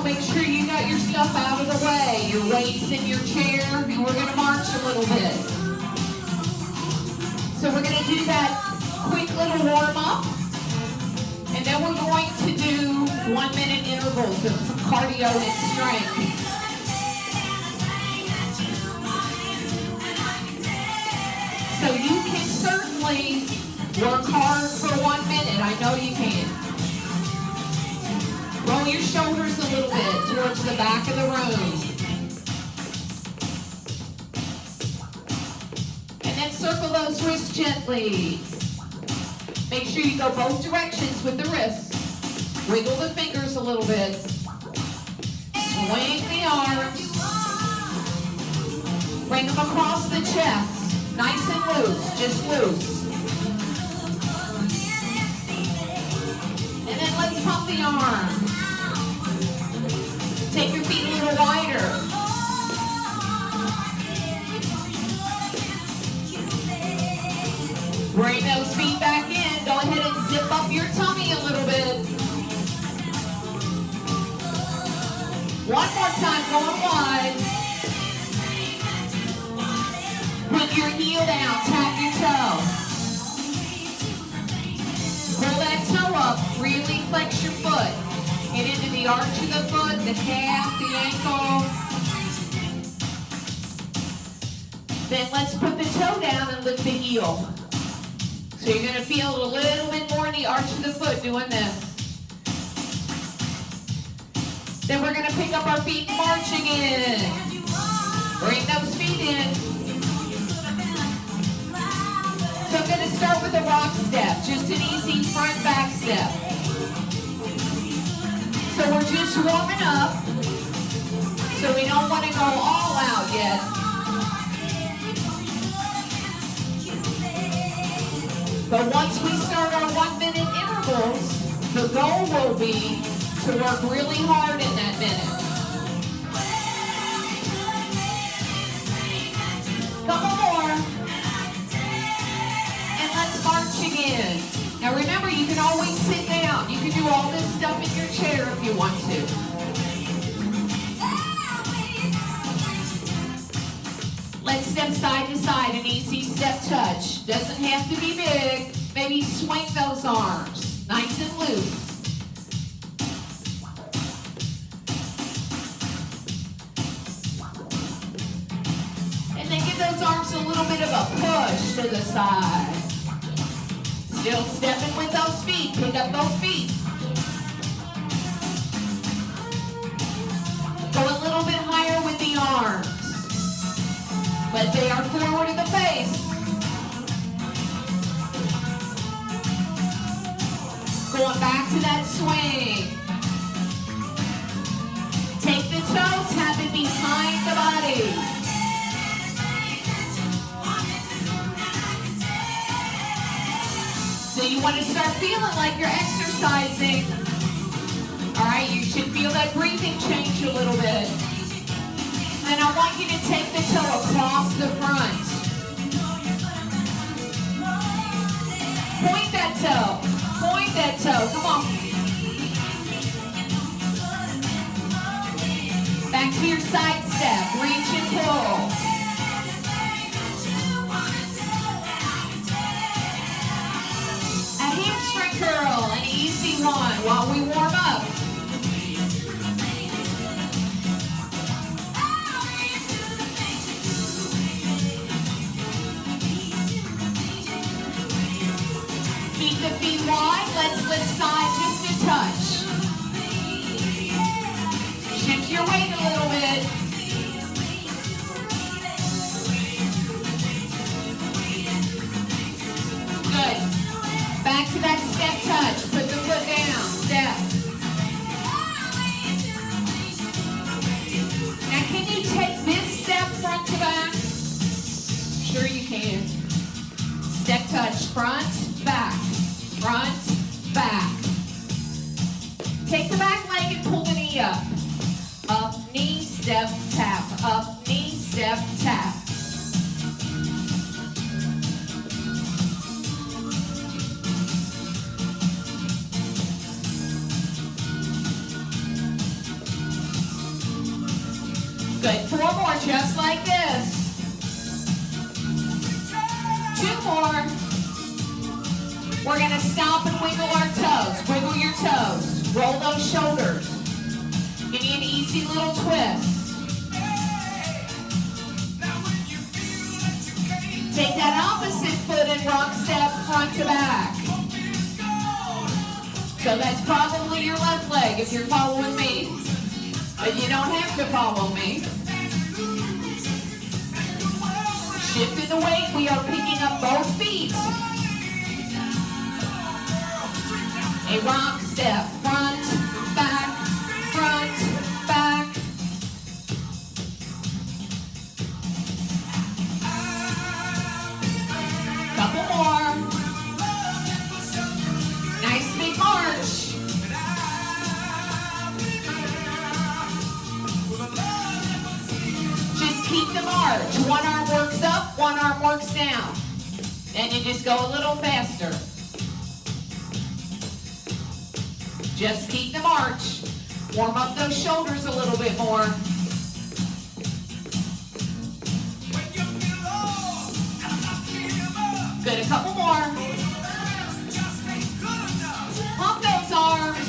make sure you got your stuff out of the way. Your weights in your chair, and we're gonna march a little bit. So we're gonna do that quick little warm up, and then we're going to do 1 minute intervals of some cardio and strength. So you can certainly work hard for 1 minute. I know you can. Roll your shoulders a little bit towards the back of the room. And then circle those wrists gently. Make sure you go both directions with the wrists. Wiggle the fingers a little bit. Swing the arms. Bring them across the chest. Nice and loose, just loose. And then let's pump the arms. Take your feet a little wider. Bring those feet back in. Go ahead and zip up your tummy a little bit. One more time, going wide. Put your heel down, tap your toe. Pull that toe up, really flex your foot. Get into the arch of the foot, the calf, the ankle. Then let's put the toe down and lift the heel. So you're gonna feel a little bit more in the arch of the foot doing this. Then we're gonna pick up our feet and march again. Bring those feet in. So I'm gonna start with a rock step, just an easy front back step. So we're just warming up, so we don't want to go all out yet. But once we start our 1 minute intervals, the goal will be to work really hard in that minute. Couple more. And let's march again. Now remember, you can always sit down. You can do all this stuff in your chair if you want to. Let's step side to side, an easy step touch. Doesn't have to be big. Maybe swing those arms, nice and loose. And then give those arms a little bit of a push to the side. Still stepping with those feet. Pick up those feet. Go a little bit higher with the arms. But they are forward in the face. Going back to that swing. Take the toe, tap it behind the body. So you want to start feeling like you're exercising. All right, you should feel that breathing change a little bit. And I want you to take the toe across the front. Point that toe. Point that toe. Come on. Back to your side step. Reach and pull. A hamstring curl, an easy one while we warm up. Keep the feet wide. Let's lift side just a touch. Shift your weight a little bit. Good. Back to that step touch. Put the foot down. Step. Now can you take this step front to back? Sure you can. Step touch. Front, back. Front, back. Take the back leg and pull the knee up. Up, knee, step, tap. Up, knee, step, tap. like this. 2 more. We're gonna stop and wiggle our toes. Wiggle your toes. Roll those shoulders. Give me an easy little twist. Take that opposite foot and rock step front to back. So that's probably your left leg if you're following me. But you don't have to follow me. Shifting the weight, we are picking up both feet. A rock step, front, back, front, back. Couple more. Nice big march. Just keep the march. One arm works up, one arm works down. Then you just go a little faster. Just keep the march. Warm up those shoulders a little bit more. Good, a couple more. Pump those arms.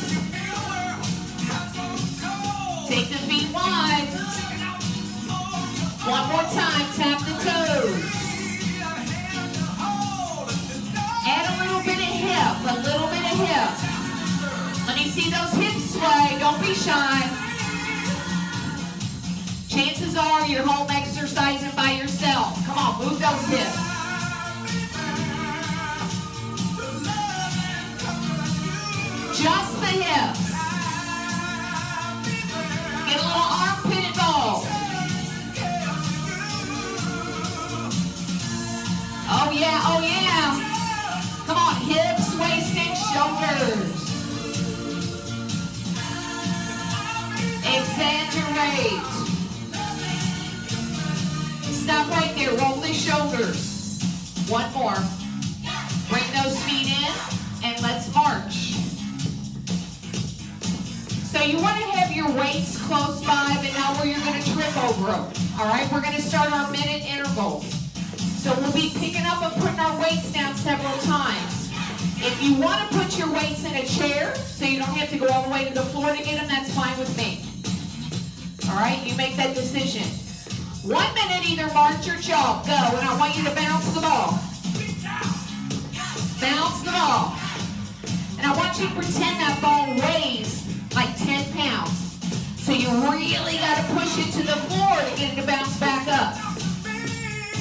Take the feet wide. One more time, tap the toes. Add a little bit of hip, a little bit of hip. Let me see those hips sway, don't be shy. Chances are you're home exercising by yourself. Come on, move those hips. Just the hips. Get a little armpit involved. Oh yeah, oh yeah. Come on, hips, waist, and shoulders. Exaggerate. Stop right there, roll the shoulders. One more. Bring those feet in and let's march. So you want to have your weights close by, but now where you're going to trip over them. All right, we're going to start our minute intervals. So we'll be picking up and putting our weights down several times. If you want to put your weights in a chair, so you don't have to go all the way to the floor to get them, that's fine with me. All right, you make that decision. 1 minute, either march or jog. Go, and I want you to bounce the ball. Bounce the ball. And I want you to pretend that ball weighs like 10 pounds. So you really got to push it to the floor to get it to bounce back up.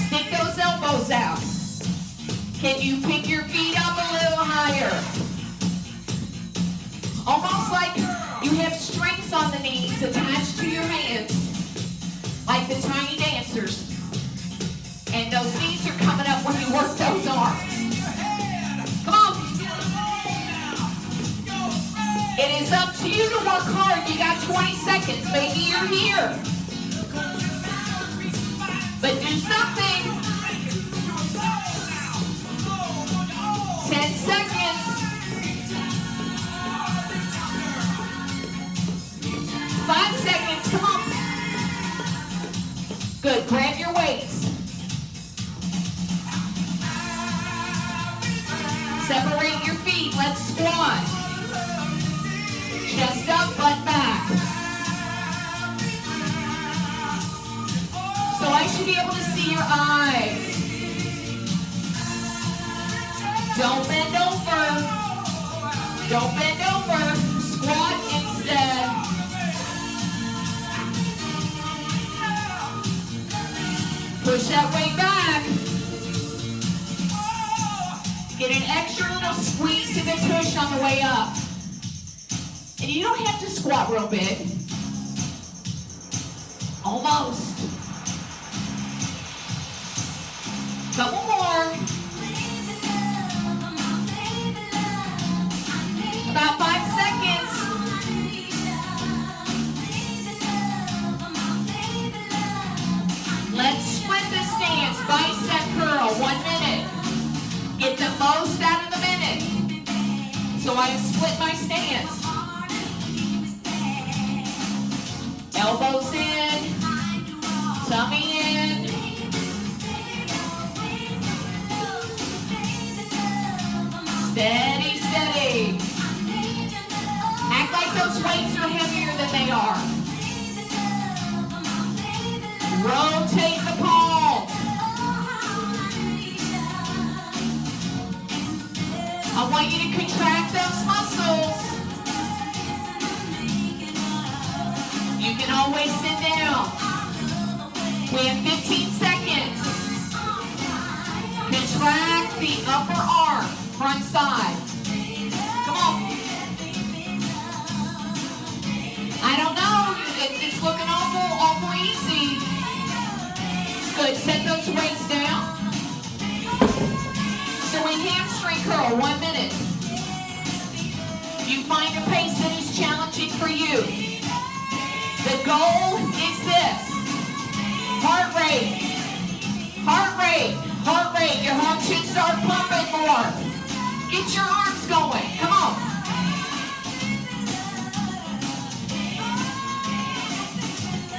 Stick those elbows out. Can you pick your feet up a little higher? Almost like you have strings on the knees attached to your hands, like the tiny dancers. And those knees are coming up when you work those arms. Come on. It is up to you to work hard. You got 20 seconds. Maybe you're here. But do something. 10 seconds. 5 seconds. Come on. Good. Grab your weights. Separate your feet. Let's squat. Chest up, butt back. So I should be able to see your eyes. Don't bend over. Don't bend over. Squat instead. Push that weight back. Get an extra little squeeze to the tush on the way up. And you don't have to squat real big. Almost. Couple more. About 5 seconds. Let's split the stance. Bicep curl. 1 minute. Get the most out of the minute. So I split my stance. Elbows in, tummy in. Steady, steady. Act like those weights are heavier than they are. Rotate the palm. I want you to contract those muscles. You can always sit down. We have 15 seconds. Contract the upper arm, front side. Come on. I don't know, it's looking awful easy. Good, set those weights down. So we hamstring curl, 1 minute. You find a pace that is challenging for you. The goal is this. Heart rate. Heart rate. Heart rate. Your heart should start pumping more. Get your arms going. Come on.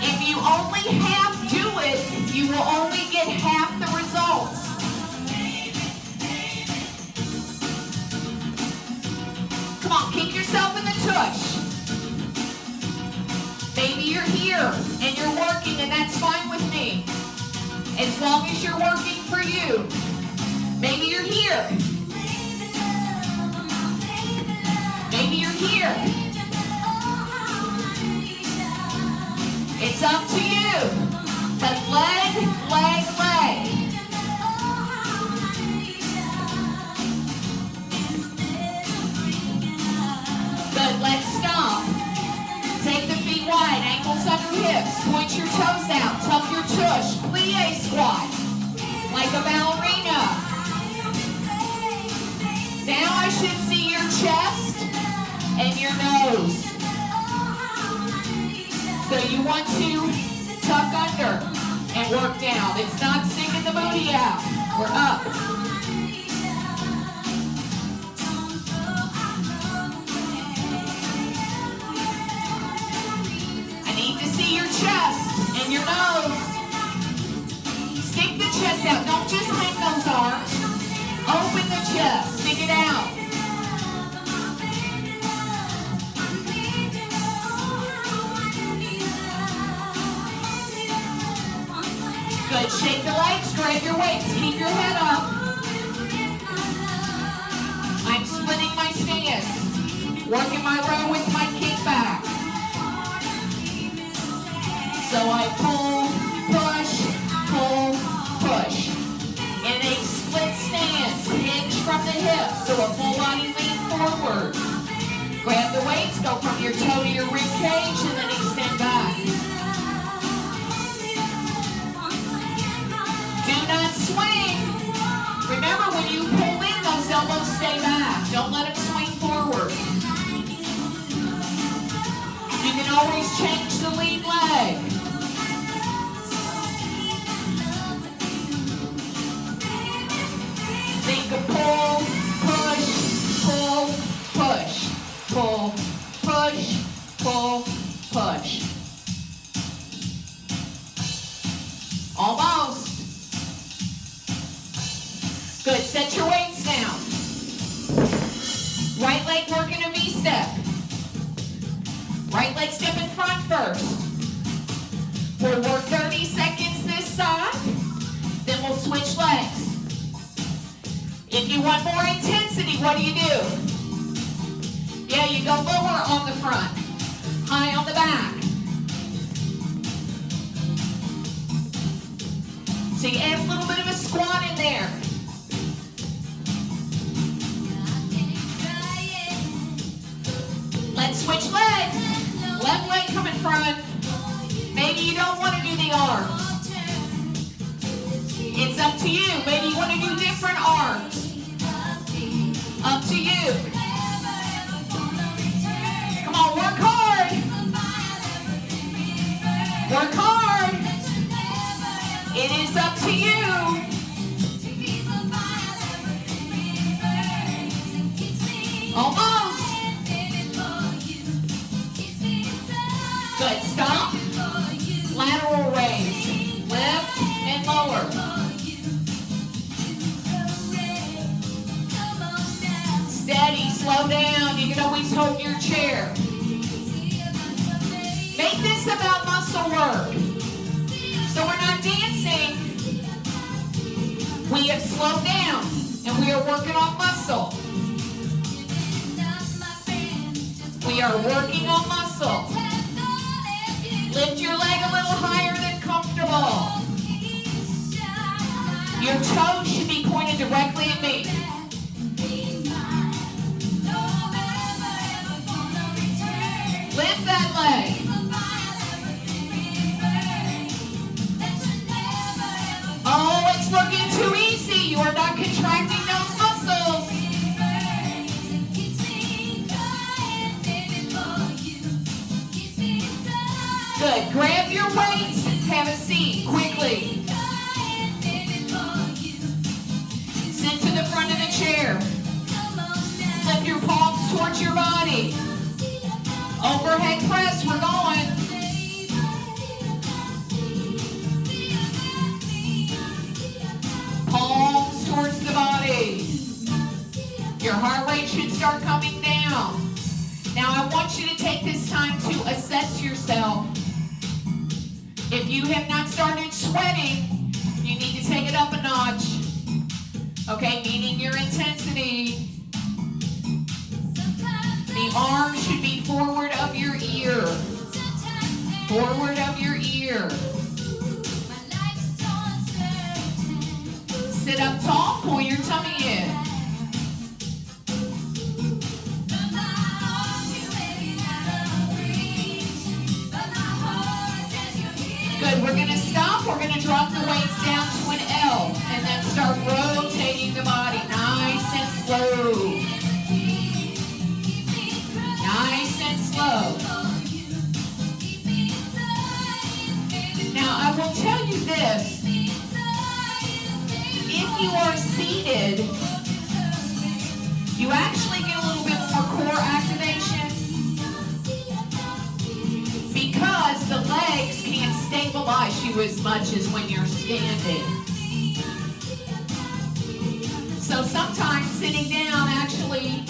If you only half do it, you will only get half the results. Come on, kick yourself in the tush. Maybe you're here and you're working, and that's fine with me. As long as you're working for you. Maybe you're here. Maybe you're here. It's up to you. But leg, leg, leg. Good, let's stop. Take the feet wide, ankles under hips. Point your toes out, tuck your tush. Plie squat, like a ballerina. Now I should see your chest and your nose. So you want to tuck under and work down. It's not sticking the booty out. We're up. I need to see your chest and your nose. Stick the chest out. Don't just hang those arms. Open the chest. Stick it out. Good. Shake the legs, grab your weights, keep your head up. I'm splitting my stance. Working my row with my kick back. So I pull, push, in a split stance. Hinge from the hips, so a full body lean forward. Grab the weights, go from your toe to your rib cage, and then extend back. Do not swing. Remember, when you pull in, those elbows stay back. Don't let them swing forward. You can always change the lead leg. Think of pull, push, pull, push, pull, push, pull, push. Almost. Good, set your weights down. Right leg working a V-step. Right leg step in front first. We'll work 30 seconds this side, then we'll switch legs. If you want more intensity, what do? Yeah, you go lower on the front, high on the back. So you add a little bit of a squat in there. Let's switch legs. Left leg come in front. Maybe you don't want to do the arms. It's up to you. Maybe you want to do different arms. Up to you. Come on, work hard. Work hard. It is up to you. Almost. Good. Stop. slow down. You can always hold your chair. Make this about muscle work. So we're not dancing. We have slowed down and we are working on muscle. We are working on muscle. Lift your leg a little higher than comfortable. Your toes should be pointed directly at me. Lift that leg. Oh, it's looking too easy. You are not contracting those muscles. Good. Grab your weights. Have a seat quickly. Sit to the front of the chair. Flip your palms towards your body. Overhead press. We're going. Palms towards the body. Your heart rate should start coming down. Now I want you to take this time to assess yourself. If you have not started sweating, you need to take it up a notch. Okay, meaning your intensity. The arm should be forward of your ear. Forward of your ear. Sit up tall, pull your tummy in. Good, we're going to stop. We're going to drop the weights down to an L and then start rotating the body nice and slow. Nice and slow. Now, I will tell you this. If you are seated, you actually get a little bit more core activation because the legs can't stabilize you as much as when you're standing. So sometimes sitting down actually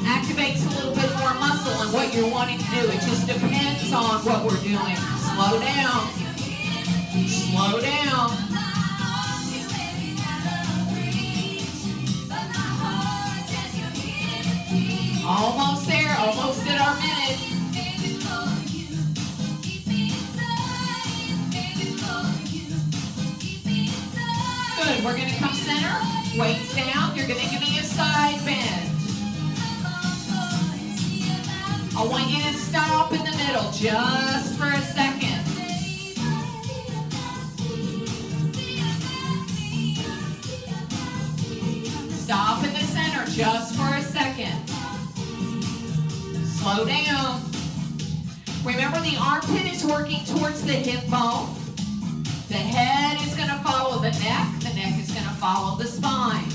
activates a little bit more muscle in what you're wanting to do. It just depends on what we're doing. Slow down. Slow down. Almost there, almost at our minute. Good, we're going to come center, weights down. You're going to give me a side bend. I want you to stop in the middle just for a second. Stop in the center just for a second. Slow down. Remember, the armpit is working towards the hip bone. The head is going to follow the neck. The neck is going to follow the spine.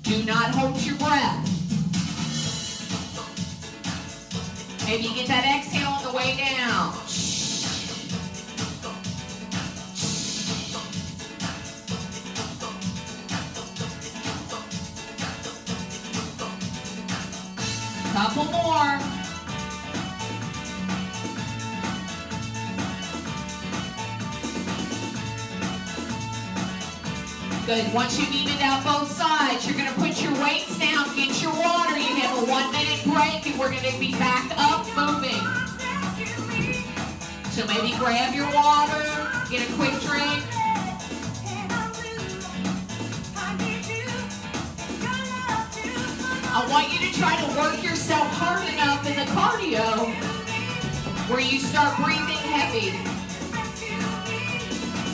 Do not hold your breath. Maybe you get that exhale on the way down. Couple more. Good. Once you've evened out both sides, you're going to put your weights down, get your water. You have a 1 minute break, and we're going to be back up moving. So maybe grab your water, get a quick drink. I want you to try to work yourself hard enough in the cardio where you start breathing heavy.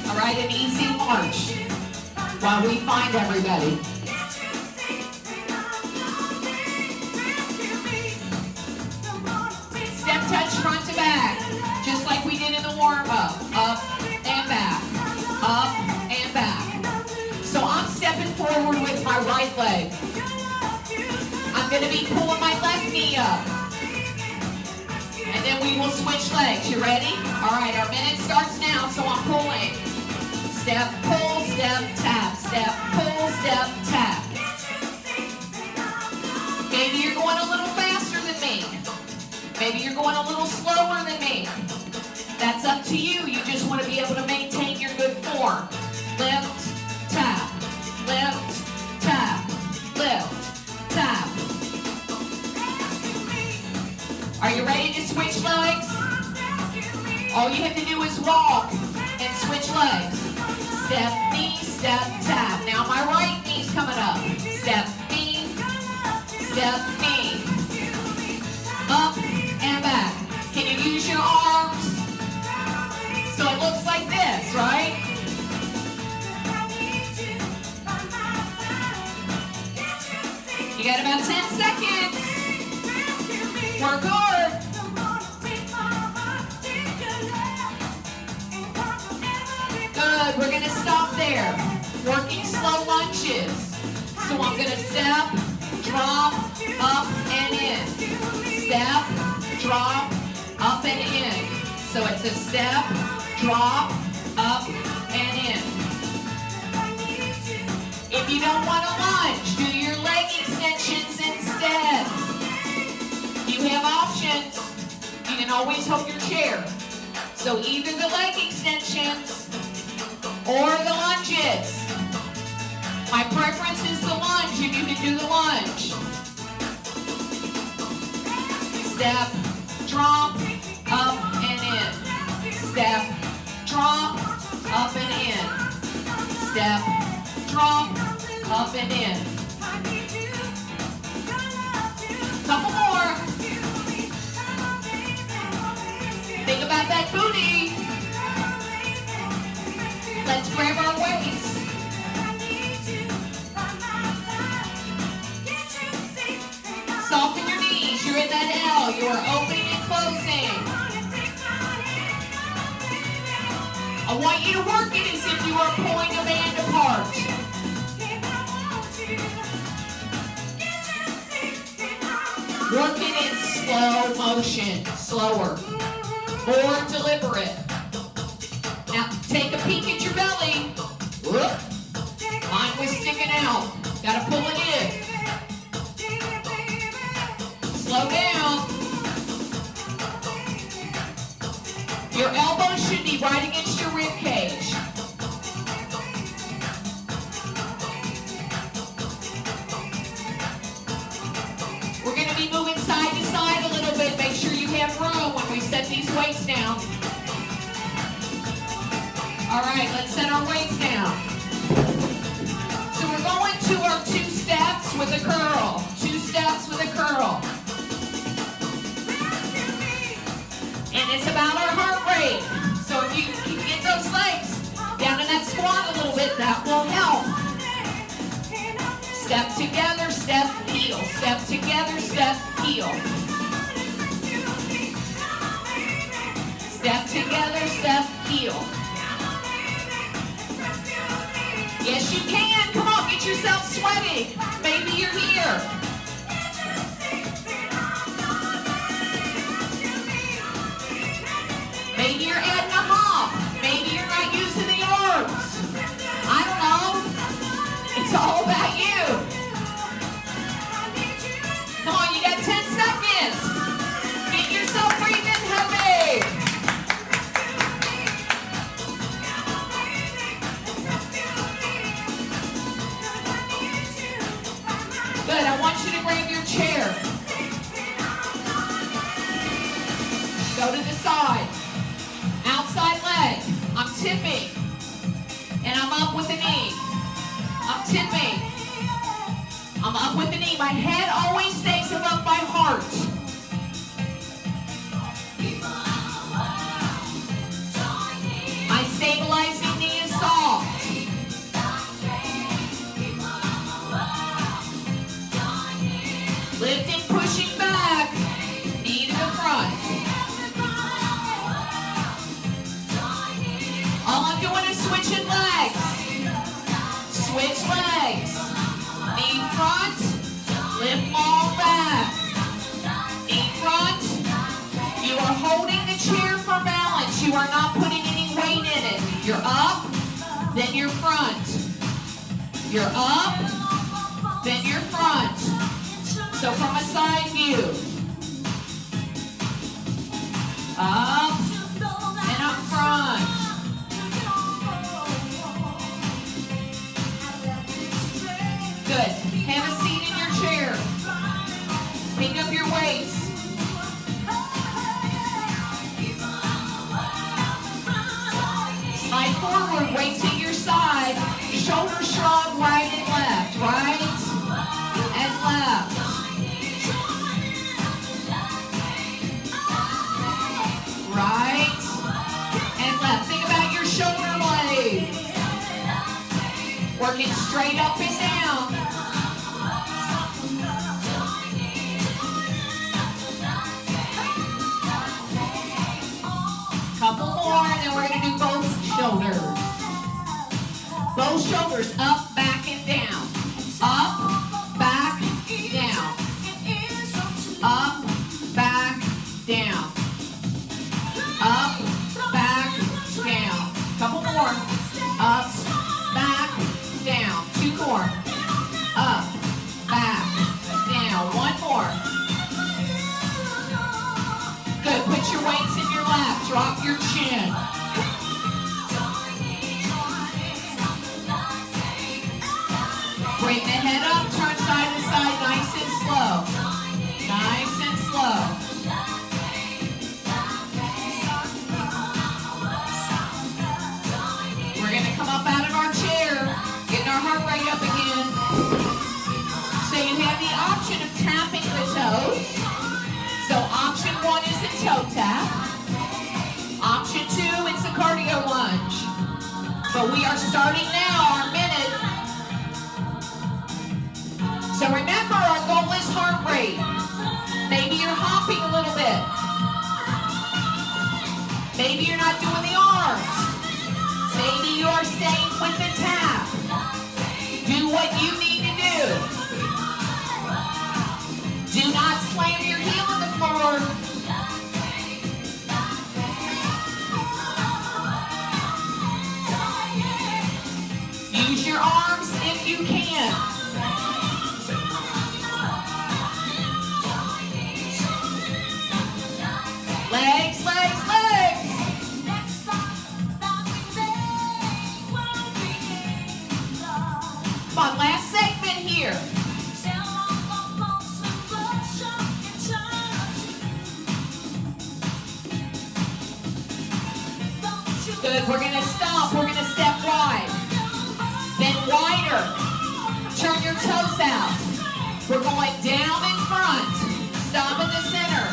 All right, an easy march while we find everybody. Step touch front to back, just like we did in the warm-up. Up and back, up and back. So I'm stepping forward with my right leg. I'm going to be pulling my left knee up. And then we will switch legs. You ready? All right, our minute starts now, so I'm pulling. Step, pull, step, tap. Step, pull, step, tap. you're going a little faster than me. Maybe you're going a little slower than me. That's up to you. You just want to be able to maintain your good form. Lift, tap, lift, tap, lift, tap. Are you ready to switch legs? All you have to do is walk and switch legs. Step, knee, step, tap. Now my right knee's coming up. Step, knee, step, knee. Up and back. Can you use your arms? So it looks like this, right? You got about 10 seconds. Work hard. Good, we're gonna stop there. Working slow lunges. So I'm gonna step, drop, up and in. Step, drop, up and in. So it's a step, drop, up and in. If you don't want to lunge, do your leg extensions instead. You have options. You can always hold your chair. So either the leg extensions or the lunges. My preference is the lunge if you can do the lunge. Step, drop, up and in. Step, drop, up and in. Step, drop, up and in. Couple more. Think about that booty. Let's grab our weights. Soften your knees. You're in that L. You are opening and closing. I want you to work it as if you are pulling a band apart. Work it in slow motion, slower, more deliberate. Now take a peek at your belly. Whoop. Mine was sticking out. Gotta pull it in. Slow down. Your elbows should be right against your rib cage. We're going to be moving side to side a little bit. Make sure you have room when we set these weights down. All right, let's set our weights down. So we're going to our 2 steps with a curl. 2 steps with a curl. And it's about our heart rate. So if you can get those legs down in that squat a little bit, that will help. Step together, step, heel. Step together, step, heel. Step together, step, heel. Yes, you can. Come on, get yourself sweating. Maybe you're here. Maybe you're adding a hop. Maybe you're not using the arms. I don't know. It's all about you. Come on, you got 10 seconds. Get yourself breathing heavy. Good, I want you to grab your chair. Go to the side. Outside leg. I'm tipping. And I'm up with the knee. I'm tipping. I'm up with the knee. My head always stays above my heart. My stabilizing knee is soft. Lifting, pushing back. Knee to the front. All I'm doing is switching legs. Switch legs. Knee front. Lift long back. Knee front. You are holding the chair for balance. You are not putting any weight in it. You're up, then you're front. You're up, then you're front. So from a side view, up and up front. Good. Have a seat in your chair. Pick up your weights. Slide forward, weights at your side. Shoulder shrug, right and left. Right and left. Right and left. Think about your shoulder blade. Working straight up and down. Couple more, and then we're going to do both shoulders. Both shoulders up, back, and down. Up, back, down. Up, back, down. Up, back, down. Couple more. Up, back, down. Two more. Up, back, down. One more. Good. Put your weights in your lap. Drop your chin. Bring the head up. Turn side to side. Nice and slow. Nice and slow. We're going to come up out of our chair. Getting our heart rate up again. So you have the option of tapping the toes. So option 1 is a toe tap. Option 2, it's a cardio lunge. But we are starting now our minute. So remember, our goal is heart rate. Maybe you're hopping a little bit. Maybe you're not doing the arms. Maybe you are staying with the tap. Do what you need to do. Do not slam your heel on the floor. Use your arms if you can. Legs, legs, legs. Come on, last segment here. Good, we're going to stop. We're going to step wide. Then wider. Turn your toes out. We're going down in front. Stop in the center.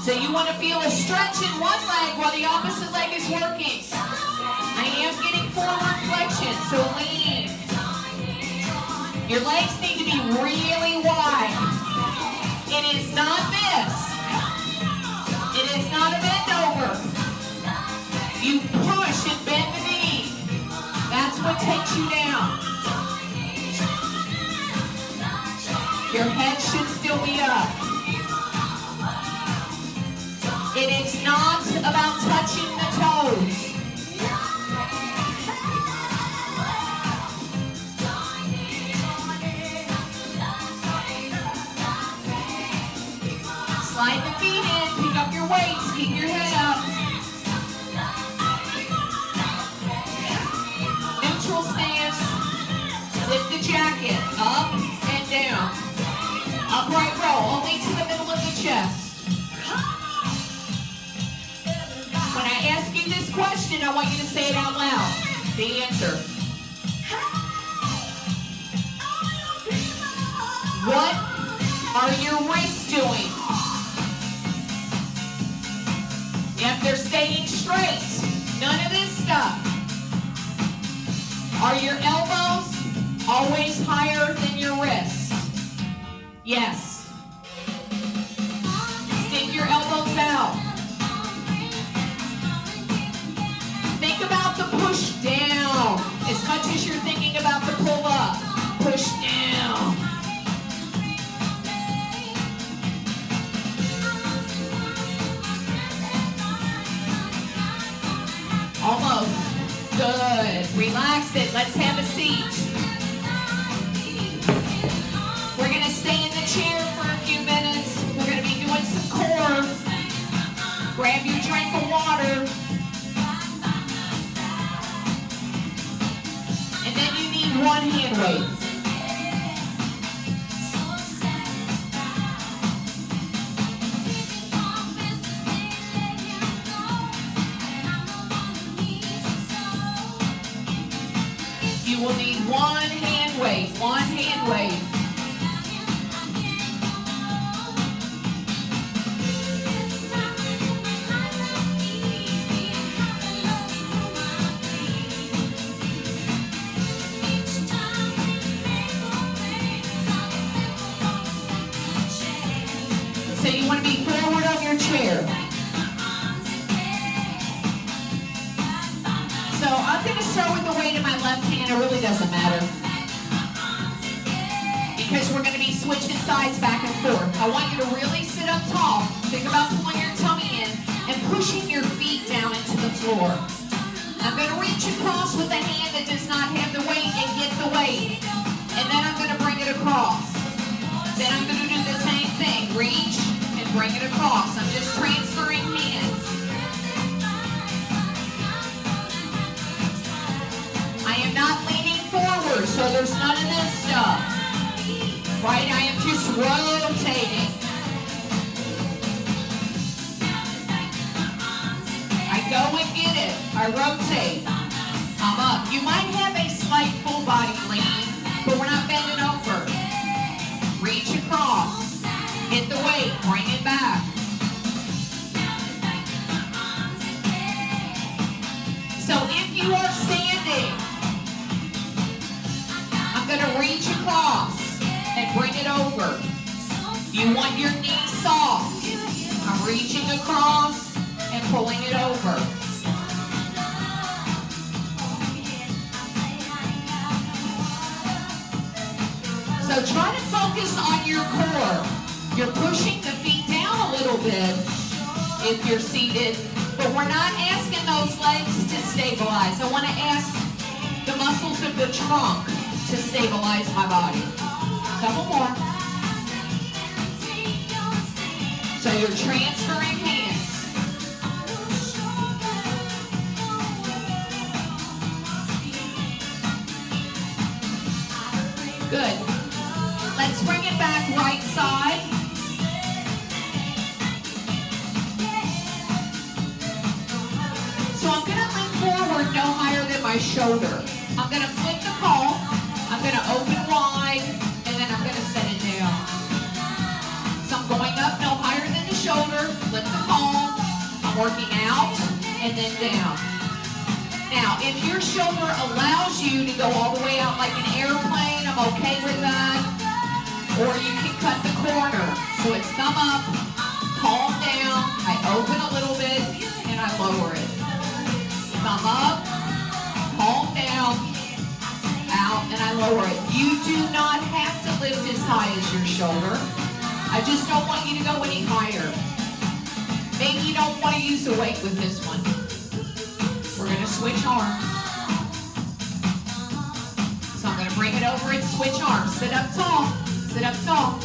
So you want to feel a stretch in one leg while the opposite leg is working. I am getting forward flexion, so lean. Your legs need to be really wide. It is not this. It is not a bend over. You push and bend the knee. That's what takes you down. Your head should still be up. It is not about touching the toes. Slide the feet in, pick up your weights, keep your head up. Neutral stance, zip the jacket, up and down. Upright row, only to the middle of the chest. When I ask you this question, I want you to say it out loud. The answer. What are your wrists doing? Yep, they're staying straight. None of this stuff. Are your elbows always higher than your wrists? Yes. Stick your elbows out. Think about the push down as much as you're thinking about the pull up. Push down. Almost. Good. Relax it. Let's have a seat. We're going to stay in the chair for a few minutes. We're going to be doing some core. Grab your drink of water. And then you need one hand weight. You will need one hand weight, one hand weight. So you want to be forward on your chair. So I'm going to start with the weight in my left hand. It really doesn't matter. Because we're going to be switching sides back and forth. I want you to really sit up tall. Think about pulling your tummy in and pushing your feet down into the floor. I'm going to reach across with the hand that does not have the weight and get the weight. And then I'm going to bring it across. Then I'm going to do the same thing. Reach and bring it across. I'm just transferring hands. I am not leaning forward, so there's none of this stuff. Right? I am just rotating. I go and get it. I rotate. I'm up. You might have a slight full body lean, but we're not bending over. Reach across. Get the weight. Bring it back. So if you are standing, I'm going to reach across and bring it over. You want your knee soft. I'm reaching across and pulling it over. So try to focus on your core. You're pushing the feet down a little bit if you're seated, but we're not asking those legs to stabilize. I want to ask the muscles of the trunk to stabilize my body. Couple more. So you're transferring hands. Good. Let's bring it back right side. So I'm going to lean forward no higher than my shoulder. I'm going to flip the palm. I'm going to open wide, and then I'm going to set it down. So I'm going up no higher than the shoulder. Flip the palm. I'm working out and then down. Now, if your shoulder allows you to go all the way out like an airplane, I'm okay with that. Or you can cut the corner. So it's thumb up, palm down, I open a little bit, and I lower it. Thumb up, palm down, out, and I lower it. You do not have to lift as high as your shoulder. I just don't want you to go any higher. Maybe you don't want to use the weight with this one. We're going to switch arms. So I'm going to bring it over and switch arms. Sit up tall. Sit up tall.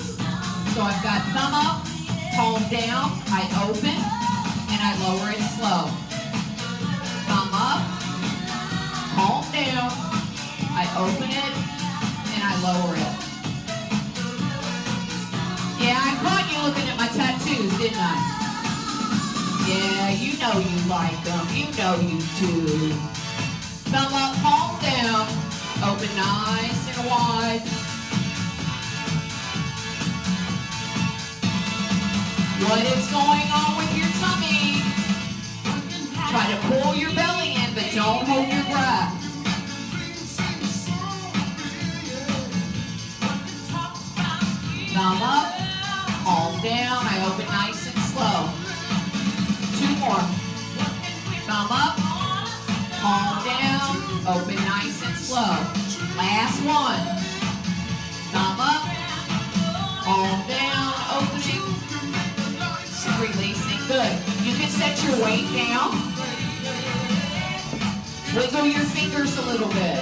So I've got thumb up, palm down, I open, and I lower it slow. Thumb up, palm down, I open it, and I lower it. Yeah, I caught you looking at my tattoos, didn't I? Yeah, you know you like them. You know you do. Thumb up, palm down, open nice and wide. What is going on with your tummy? Try to pull your belly in, but don't hold your breath. Thumb up, palm down, I open nice and slow. Two more. Thumb up, palm down, open nice and slow. Last one. Thumb up, palm down, opening. Releasing. Good. You can set your weight down. Wiggle your fingers a little bit.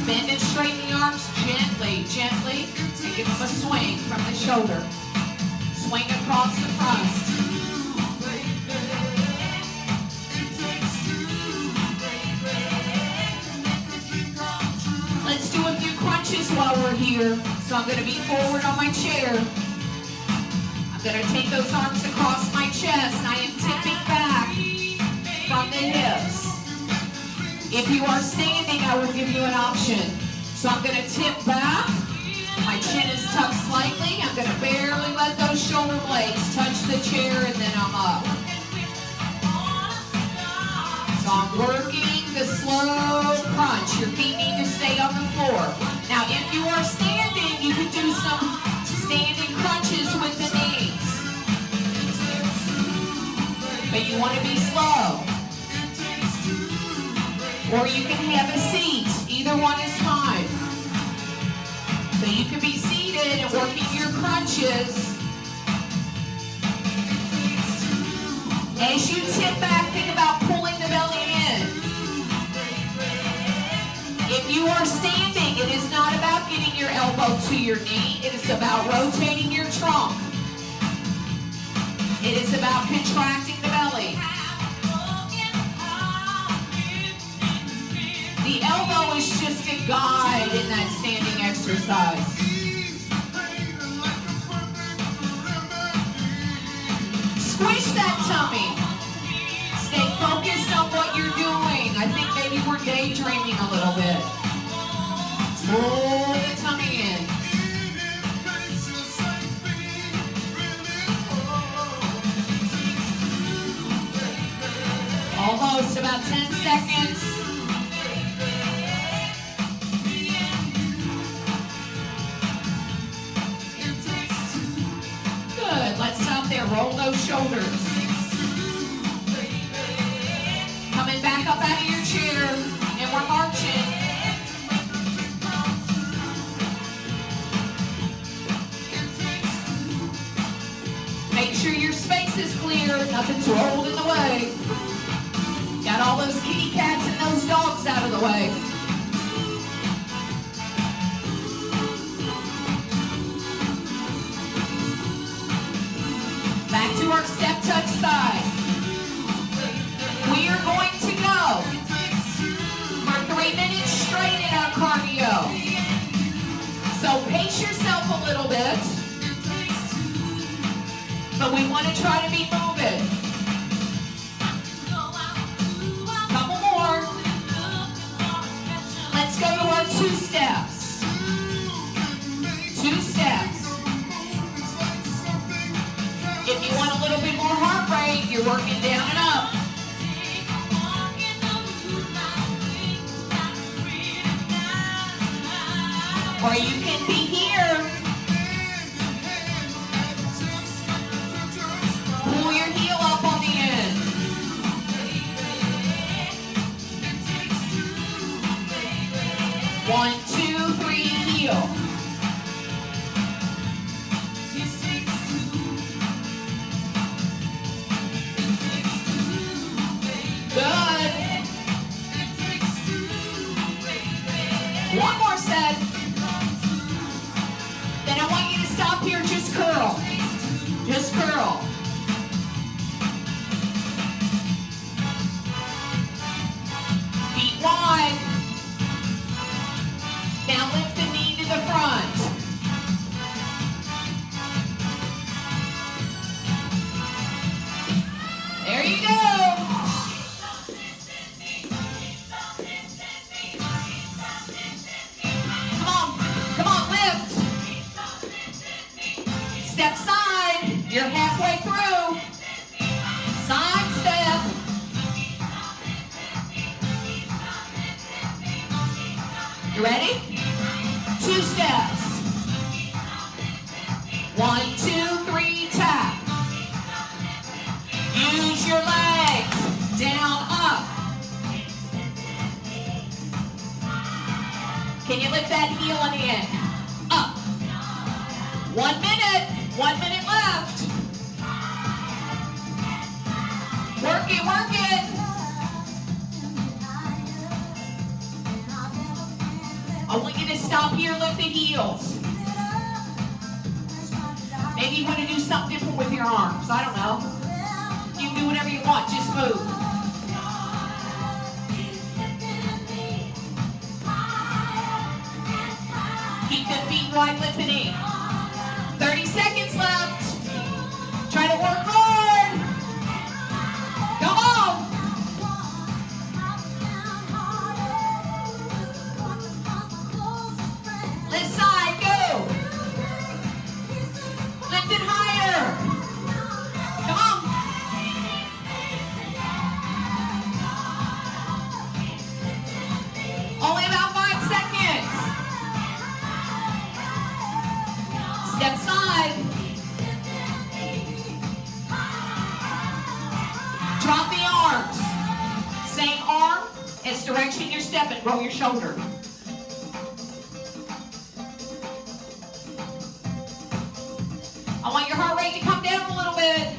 Bend and straighten the arms gently, gently, and give them a swing from the shoulder. Swing across the front. Let's do a few crunches while we're here. So I'm going to be forward on my chair. I'm going to take those arms across my chest. I am tipping back from the hips. If you are standing, I will give you an option. So I'm going to tip back. My chin is tucked slightly. I'm going to barely let those shoulder blades touch the chair, and then I'm up. So I'm working the slow crunch. Your feet need to stay on the floor. Now, if you are standing, you can do some standing crunches with the knees. But you want to be slow. Or you can have a seat. Either one is fine. So you can be seated and working your crunches. As you tip back, think about pulling the belly in. If you are standing, it is not about getting your elbow to your knee. It is about rotating your trunk. It is about contracting the belly. The elbow is just a guide in that standing exercise. Squish that tummy. Stay focused on what you're doing. I think maybe we're daydreaming a little bit. Pull the tummy in. Almost about 10 seconds. Good. Let's stop there. Roll those shoulders. Coming back up out of your chair, and we're marching. Make sure your space is clear. Nothing's rolled in the way. Got all those kitty cats and those dogs out of the way. Back to our step touch side. We are going to go for 3 minutes straight in our cardio. So pace yourself a little bit. But we want to try to be moving. Couple more. Let's go to our 2 steps. 2 steps. If you want a little bit more heart rate, you're working down and up. Or you can be here. Pull your heel up on the end. One, two, three, heel. Good. One more set. Then I want you to stop here, just curl. Just curl. Feet wide. Now lift the knee to the front. There you go. Come on, lift. Step side. You're halfway through. Side step. You ready? 2 steps. 1, 2, 3, tap. Use your legs. Down, up. Can you lift that heel on the end? Up. 1 minute. 1 minute left. Work it, work it. Stop here, lift the heels. Maybe you want to do something different with your arms. I don't know. You can do whatever you want. Just move. Keep the feet wide, lift the knee. 30 seconds left. Try to work hard. Come on. Left side, go. Lift it higher. Come on. Only about 5 seconds. Step side. Drop the arms. Same arm as direction you're stepping. Roll your shoulder. I want your heart rate to come down a little bit.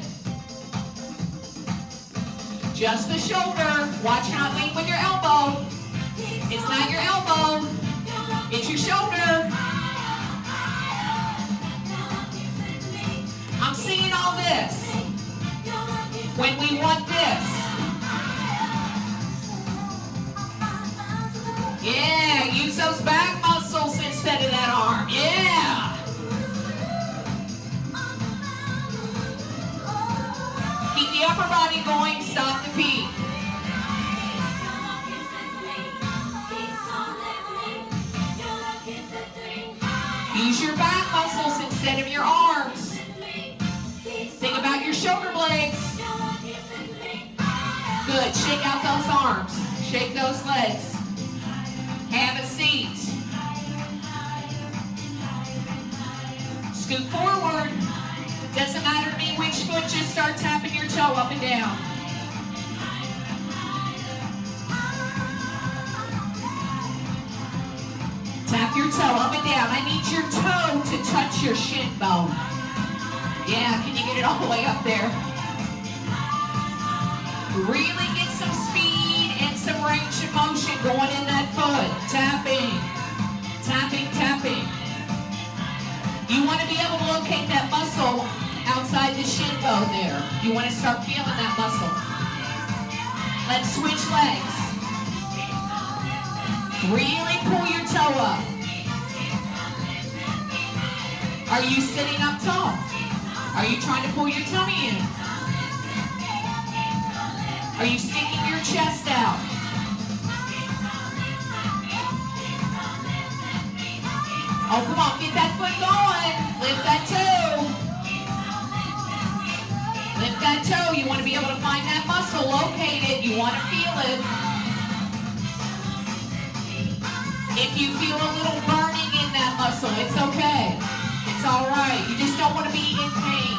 Just the shoulder. Watch not lean with your elbow. It's not your elbow. It's your shoulder. I'm seeing all this. When we want this. Yeah, use those back muscles instead of that arm. Yeah. Keep the upper body going, stop the feet. Use your back muscles instead of your arms. Think about your shoulder blades. Good, shake out those arms. Shake those legs. Have a seat. Scoot forward. Doesn't matter to me which foot, just start tapping your toe up and down. Tap your toe up and down. I need your toe to touch your shin bone. Yeah, can you get it all the way up there? Really get some speed and some range of motion going in that foot. Tapping, tapping, tapping. You want to be able to locate that muscle outside the shin bone there. You want to start feeling that muscle. Let's switch legs. Really pull your toe up. Are you sitting up tall? Are you trying to pull your tummy in? Are you sticking your chest out? Oh, come on, get that foot going. Lift that toe. Lift that toe. You want to be able to find that muscle, locate it. You want to feel it. If you feel a little burning in that muscle, it's okay. It's all right. You just don't want to be in pain.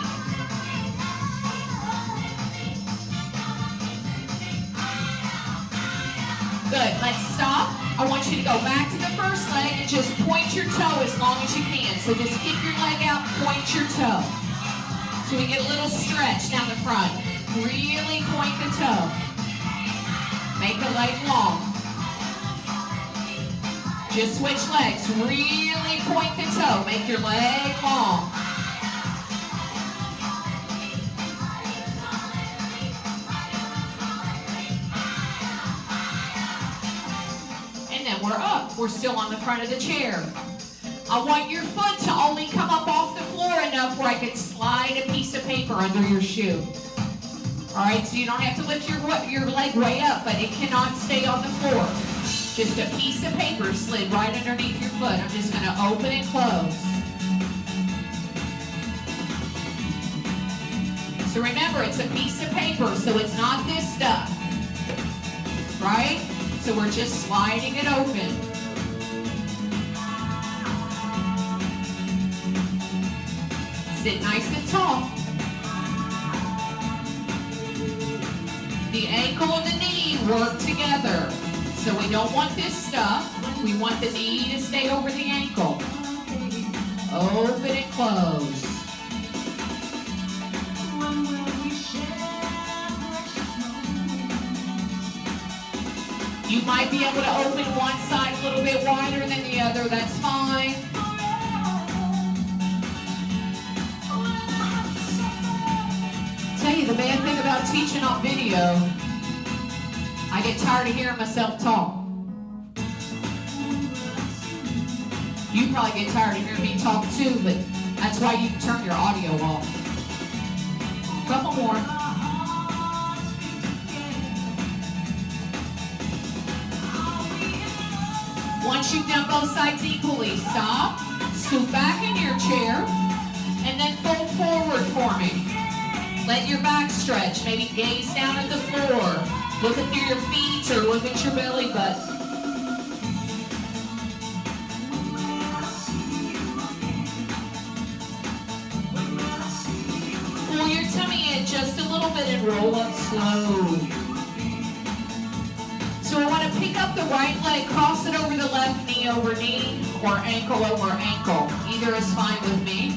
Good. Let's stop. I want you to go back to the first leg and just point your toe as long as you can. So just kick your leg out, point your toe. So we get a little stretch down the front. Really point the toe. Make the leg long. Just switch legs. Really point the toe. Make your leg long. And then we're up. We're still on the front of the chair. I want your foot to only come up off the floor enough where I could slide a piece of paper under your shoe. All right, so you don't have to lift your leg way up, but it cannot stay on the floor. Just a piece of paper slid right underneath your foot. I'm just going to open and close. So remember, it's a piece of paper, so it's not this stuff. Right? So we're just sliding it open. Sit nice and tall. The ankle and the knee work together. So we don't want this stuff. We want the knee to stay over the ankle. Open and close. You might be able to open one side a little bit wider than the other. That's fine. Tell you the bad thing about teaching on video, I get tired of hearing myself talk. You probably get tired of hearing me talk too, but that's why you can turn your audio off. Couple more. Once you've done both sides equally, stop, scoot back in your chair, and then fold forward for me. Let your back stretch. Maybe gaze down at the floor. Look under your feet or look at your belly button. Pull your tummy in just a little bit and roll up slow. So I want to pick up the right leg, cross it over the left knee over knee, or ankle over ankle. Either is fine with me.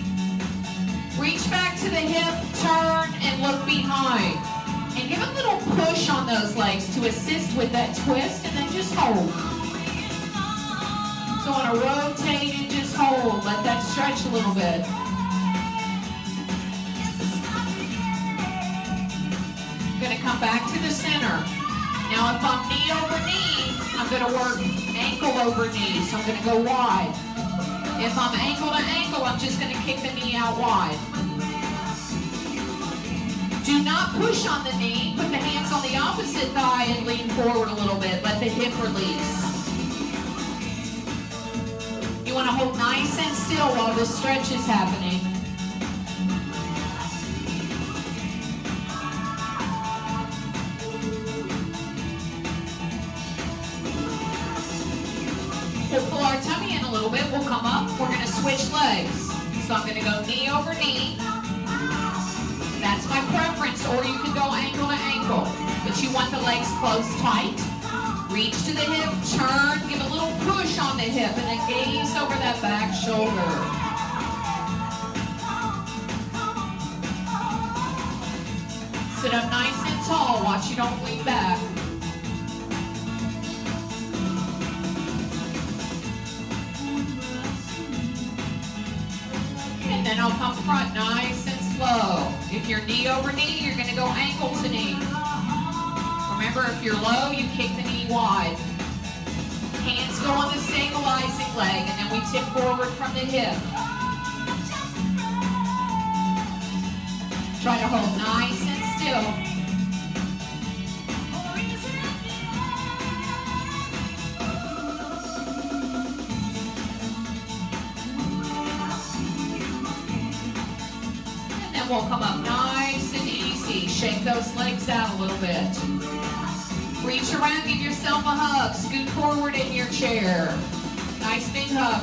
Reach back to the hip, turn, and look behind. And give a little push on those legs to assist with that twist, and then just hold. So I want to rotate and just hold. Let that stretch a little bit. I'm going to come back to the center. Now if I'm knee over knee, I'm going to work ankle over knee, so I'm going to go wide. If I'm ankle to ankle, I'm just going to kick the knee out wide. Do not push on the knee. Put the hands on the opposite thigh and lean forward a little bit. Let the hip release. You want to hold nice and still while this stretch is happening. We'll pull our tummy in a little bit. We'll come up. We're going to switch legs. So I'm going to go knee over knee. That's my preference. Or you can go ankle to ankle. But you want the legs close tight. Reach to the hip. Turn. Give a little push on the hip. And then gaze over that back shoulder. Sit up nice and tall. Watch you don't lean back. Then I'll come front nice and slow. If you're knee over knee, you're going to go ankle to knee. Remember, if you're low, you kick the knee wide. Hands go on the stabilizing leg, and then we tip forward from the hip. Try to hold nice and still. We'll come up nice and easy. Shake those legs out a little bit. Reach around, give yourself a hug. Scoot forward in your chair. Nice big hug.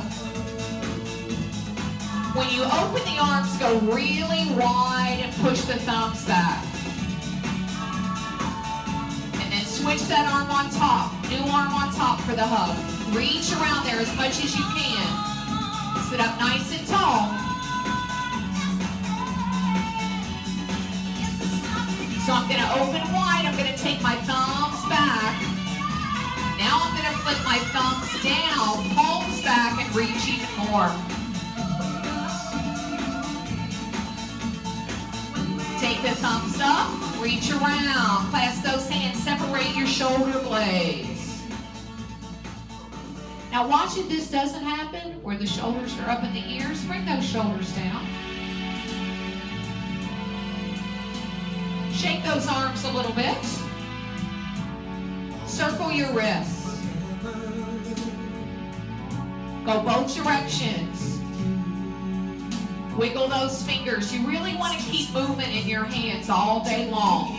When you open the arms, go really wide and push the thumbs back. And then switch that arm on top. New arm on top for the hug. Reach around there as much as you can. Sit up nice and tall. So I'm going to open wide. I'm going to take my thumbs back. Now I'm going to flip my thumbs down, palms back, and reach even more. Take the thumbs up, reach around, clasp those hands, separate your shoulder blades. Now watch if this doesn't happen, where the shoulders are up in the ears, bring those shoulders down. Shake those arms a little bit. Circle your wrists. Go both directions. Wiggle those fingers. You really want to keep movement in your hands all day long.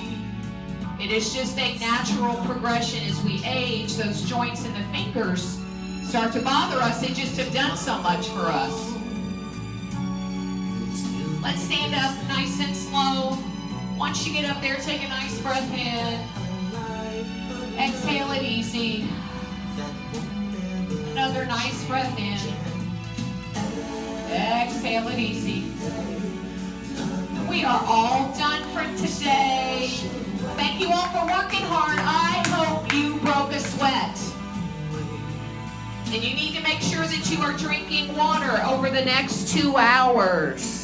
It is just a natural progression as we age. Those joints in the fingers start to bother us. They just have done so much for us. Let's stand up nice and slow. Once you get up there, take a nice breath in. Exhale it easy. Another nice breath in. Exhale it easy. We are all done for today. Thank you all for working hard. I hope you broke a sweat. And you need to make sure that you are drinking water over the next 2 hours.